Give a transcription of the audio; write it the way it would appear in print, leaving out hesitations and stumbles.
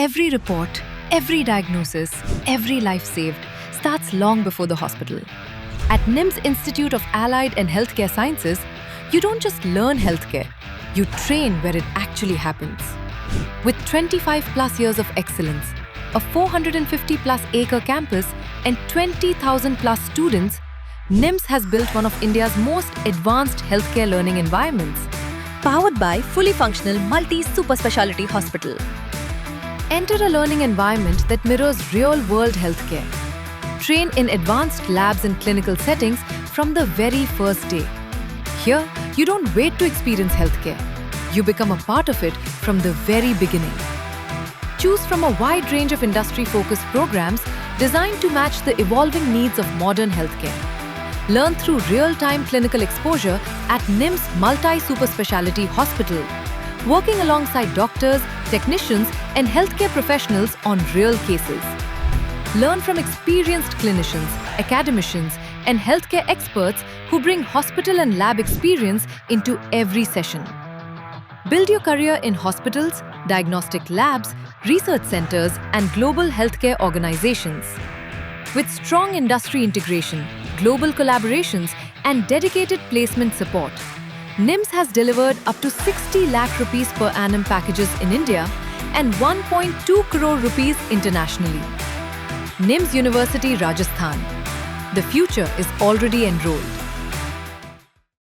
Every report, every diagnosis, every life saved starts long before the hospital. At NIMS Institute of Allied and Healthcare Sciences, you don't just learn healthcare, you train where it actually happens. With 25 plus years of excellence, a 450 plus acre campus and 20,000 plus students, NIMS has built one of India's most advanced healthcare learning environments. Powered by fully functional multi-super specialty hospital. Enter a learning environment that mirrors real-world healthcare. Train in advanced labs and clinical settings from the very first day. Here, you don't wait to experience healthcare. You become a part of it from the very beginning. Choose from a wide range of industry-focused programs designed to match the evolving needs of modern healthcare. Learn through real-time clinical exposure at NIMS Multi-Super Speciality Hospital, working alongside doctors, technicians, and healthcare professionals on real cases. Learn from experienced clinicians, academicians, and healthcare experts who bring hospital and lab experience into every session. Build your career in hospitals, diagnostic labs, research centers, and global healthcare organizations. With strong industry integration, global collaborations, and dedicated placement support, NIMS has delivered up to 60 lakh rupees per annum packages in India and 1.2 crore rupees internationally. NIMS University, Rajasthan. The future is already enrolled.